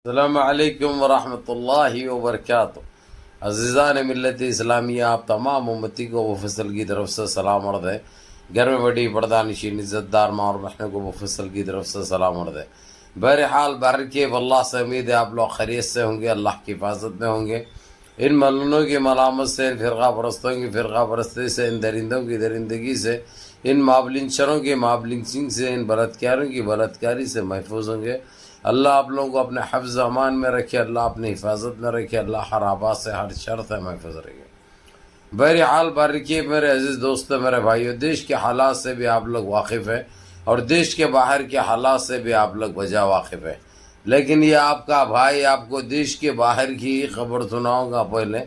السلام علیکم ورحمۃ اللہ وبرکاتہ۔ عزیزان ملت اسلامیہ، آپ تمام امتی کو ابو فصل کی طرف سے سلام عرض ہے۔ گھر میں بڑی پردہ نشین عزت دار ماں اور بہنوں کو ابو فصل کی طرف سے سلام عرض ہے۔ بہرحال برکے اللہ سے امید ہے آپ لوگ خیریت سے ہوں گے، اللہ کی حفاظت میں ہوں گے۔ ان ملنوں کی ملامت سے، ان فرقہ پرستوں کی فرقہ پرستی سے، ان درندوں کی درندگی سے، ان مابلنچروں کی مابلنچنگ سے، ان بلاتکاروں کی بلاتکاری سے محفوظ ہوں گے۔ اللہ آپ لوگوں کو اپنے حفظ امان میں رکھے، اللہ اپنی حفاظت میں رکھے، اللہ ہر آباد سے ہر شر سے محفوظ رکھے۔ بہرحال بارکی میرے عزیز دوستوں، میرے بھائیو، دیش کے حالات سے بھی آپ لوگ واقف ہیں اور دیش کے باہر کے حالات سے بھی آپ لوگ بجا واقف ہیں، لیکن یہ آپ کا بھائی آپ کو دیش کے باہر کی خبر سناؤں گا پہلے،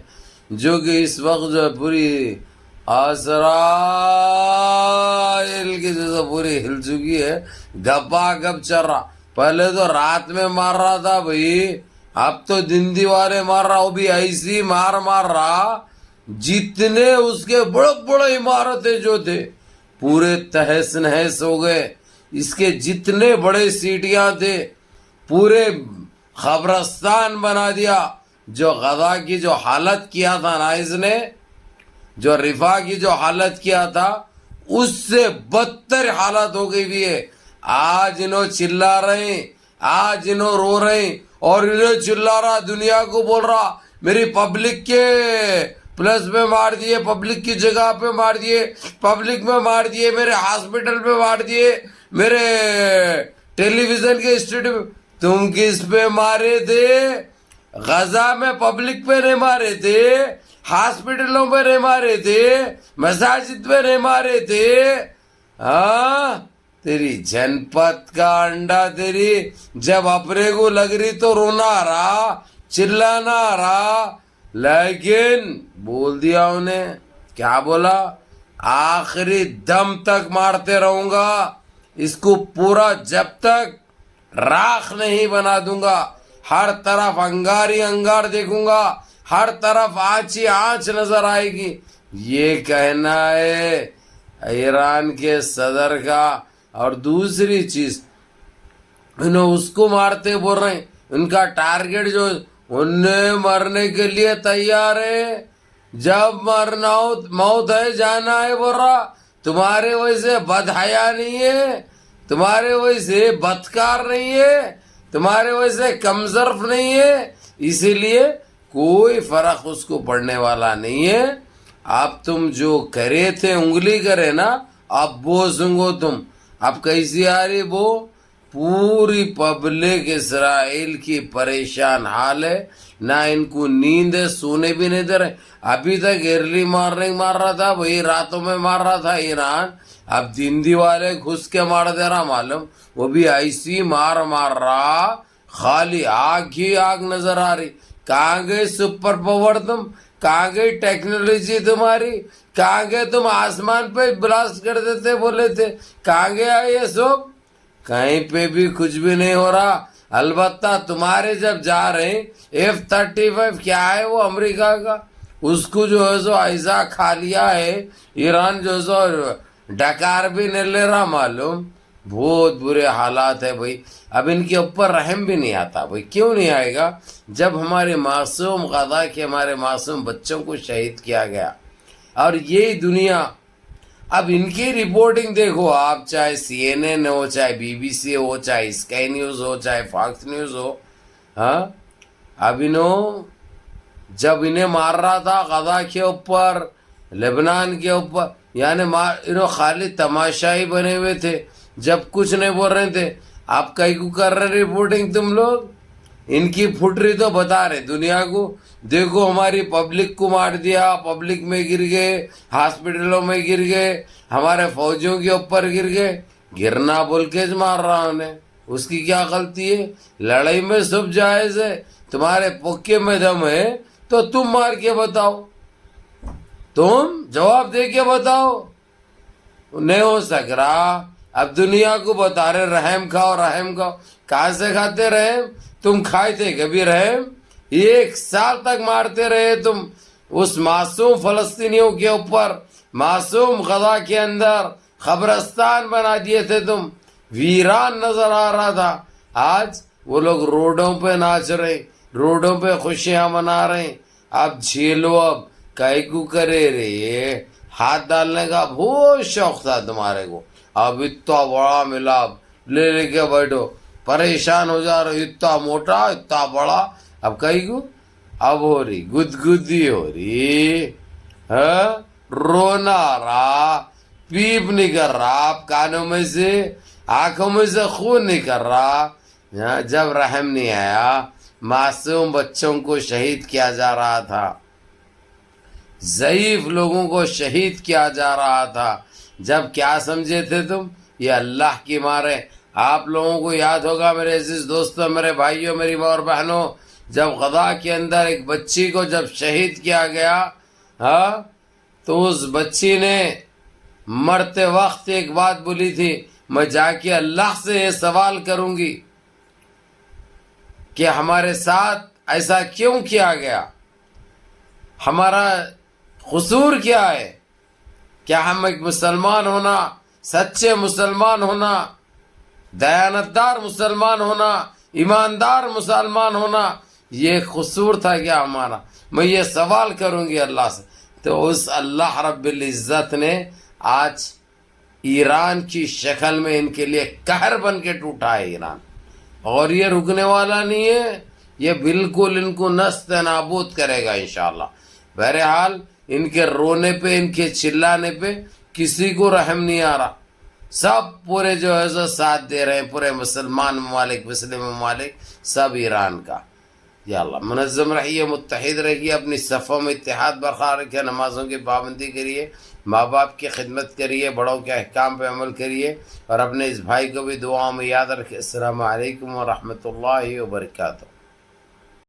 جو کہ اس وقت جو پوری اسرائیل کی جیسے پوری ہل چکی ہے، گپا گپ چل رہا۔ پہلے تو رات میں مار رہا تھا بھائی، اب تو دن دیوارے مار رہا، وہ بھی ایسی مار رہا جتنے اس کے بڑے بڑے عمارتیں جو تھے پورے تہس نہس ہو گئے۔ اس کے جتنے بڑے سیٹیاں تھے پورے قبرستان بنا دیا۔ جو غزہ کی جو حالت کیا تھا نا اس نے، جو رفح کی جو حالت کیا تھا اس سے بدتر حالت ہو گئی بھی ہے۔ آج انہوں چلا رہے ہیں، آج انہوں رو رہے ہیں، اور انہوں چلا رہا دنیا کو بول رہا میری پبلک کے پلس پہ مار دیے، پبلک کی جگہ پہ مار دیے، پبلک میں مار دیے، میرے ہاسپٹل پہ مار دیے، میرے ٹیلی ویژن کے اسٹوڈیو۔ تم کس پہ مارے تھے؟ غزہ میں پبلک پہ نہیں مارے تھے، ہاسپٹلوں پہ نہیں مارے تھے، مساجد پہ نہیں مارے تھے۔ ہاں تیری جنپت کا انڈا، تیری جب اپنے کو لگ رہی تو رونا رہا، چلانا رہا، لیکن بول دیا انہیں، کیا بولا؟ آخری دم تک مارتے رہوں گا اس کو، پورا جب تک راکھ نہیں بنا دوں گا۔ ہر طرف انگاری انگار دیکھوں گا، ہر طرف آنچی آنچ نظر آئے گی۔ یہ کہنا ہے ایران کے صدر کا۔ اور دوسری چیز انہوں اس کو مارتے بول رہے ہیں، ان کا ٹارگٹ جو انہیں مرنے کے لیے تیار ہے، جب مرنا ہو موت ہے جانا ہے بول رہا۔ تمہارے ویسے بدحیا نہیں ہے، تمہارے ویسے بدکار نہیں ہے، تمہارے ویسے کمظرف نہیں ہے، اسی لیے کوئی فرق اس کو پڑنے والا نہیں ہے۔ اب تم جو کرے تھے انگلی کرے نا، اب وہ سنگو تم۔ اب کیسی آ رہی وہ؟ پوری پبلک اسرائیل کی پریشان حال ہے، نہ ان کو نیند ہے، سونے بھی نہیں دے رہے۔ ابھی تک ارلی مارننگ مار رہا تھا وہی، راتوں میں مار رہا تھا ایران، اب دن دیوارے گھس کے مار دے رہا معلوم، وہ بھی ایسی مار رہا خالی آگ ہی آگ نظر آ رہی۔ کہاں گئے سپر پاور تم؟ کہاں گئی ٹیکنالوجی تمہاری؟ کہاں گئے تم آسمان پہ بلاسٹ کر دیتے بولے تھے؟ کہاں گیا یہ سب؟ کہیں پہ بھی کچھ بھی نہیں ہو رہا۔ البتہ تمہارے جب جا رہے ہیں F-35 کیا ہے وہ امریکہ کا، اس کو جو ہے سو ایسا کھا لیا ہے ایران، جو ہے سو ڈکار بھی نہیں لے رہا معلوم۔ بہت برے حالات ہے بھائی۔ اب ان کے اوپر رحم بھی نہیں آتا بھائی، کیوں نہیں آئے گا؟ جب ہمارے معصوم غزہ کے ہمارے معصوم بچوں کو شہید کیا گیا، اور یہی دنیا اب ان کی رپورٹنگ دیکھو آپ، چاہے CNN ہو، چاہے BBC ہو، چاہے اسکائی نیوز ہو، چاہے فاکس نیوز ہو، ہاں اب جب انہیں مار رہا تھا غزہ کے اوپر، لبنان کے اوپر، یعنی انہوں خالی تماشائی بنے ہوئے تھے، جب کچھ نہیں بول رہے تھے۔ آپ کہیں کو کر رہے رپورٹنگ تم لوگ؟ ان کی پھٹری تو بتا رہے دنیا کو، دیکھو ہماری پبلک کو مار دیا، پبلک میں گر گئے، ہاسپٹلوں میں گر گئے، ہمارے فوجیوں کے اوپر گر گئے۔ گرنا بول کے مار رہا انہیں، اس کی کیا غلطی ہے؟ لڑائی میں سب جائز ہے، تمہارے پوکے میں دم ہے تو تم مار کے بتاؤ، تم جواب دے کے بتاؤ۔ نہیں ہو سک رہا، اب دنیا کو بتا رہے رحم کھاؤ رحم کھاؤ۔ کہاں سے کھاتے رحم؟ تم کھائے تھے کبھی رحم؟ 1 سال تک مارتے رہے تم اس معصوم فلسطینیوں کے اوپر، معصوم غزہ کے اندر قبرستان بنا دیے تھے تم، ویران نظر آ رہا تھا۔ آج وہ لوگ روڈوں پہ ناچ رہے ہیں، روڈوں پہ خوشیاں منا رہے ہیں. اب جھیلو، اب کائی کو کرے رے، ہاتھ ڈالنے کا بہت شوق تھا تمہارے کو، اب اتنا بڑا ملا، اب لے کے بیٹھو، پریشان ہو جا رہے، اتنا موٹا اتنا بڑا، اب کائی کو اب ہو رہی گدگدی ہو رہی، رونا آ رہا، پیپ نکل رہا، آپ کانوں میں سے آنکھوں میں سے خون نکل رہا. جب رحم نہیں آیا، معصوم بچوں کو شہید کیا جا رہا تھا، ضعیف لوگوں کو شہید کیا جا رہا تھا، جب کیا سمجھے تھے تم؟ یہ اللہ کی مارے. آپ لوگوں کو یاد ہوگا میرے عزیز دوستوں، میرے بھائیوں، میری ماں اور بہنوں، جب غزہ کے اندر ایک بچی کو جب شہید کیا گیا، تو اس بچی نے مرتے وقت ایک بات بولی تھی، میں جا کے اللہ سے یہ سوال کروں گی کہ ہمارے ساتھ ایسا کیوں کیا گیا، ہمارا قصور کیا ہے؟ کیا ہم ایک مسلمان ہونا، سچے مسلمان ہونا، دیانتدار مسلمان ہونا، ایماندار مسلمان ہونا، یہ قصور تھا کیا ہمارا؟ میں یہ سوال کروں گی اللہ سے. تو اس اللہ رب العزت نے آج ایران کی شکل میں ان کے لیے قہر بن کے ٹوٹا ہے ایران، اور یہ رکنے والا نہیں ہے، یہ بالکل ان کو نست نابود کرے گا انشاءاللہ. بہرحال ان کے رونے پہ، ان کے چلانے پہ کسی کو رحم نہیں آ رہا، سب پورے جو ہے ساتھ دے رہے ہیں، پورے مسلمان ممالک، مسلم ممالک، سب ایران کا. یا اللہ منظم رہیے، متحد رہیے، اپنی صفوں میں اتحاد برقرار رکھیے، نمازوں کی پابندی کریے، ماں باپ کی خدمت کریے، بڑوں کے احکام پہ عمل کریے، اور اپنے اس بھائی کو بھی دعاؤں میں یاد رکھیں. السلام علیکم ورحمۃ اللہ وبرکاتہ.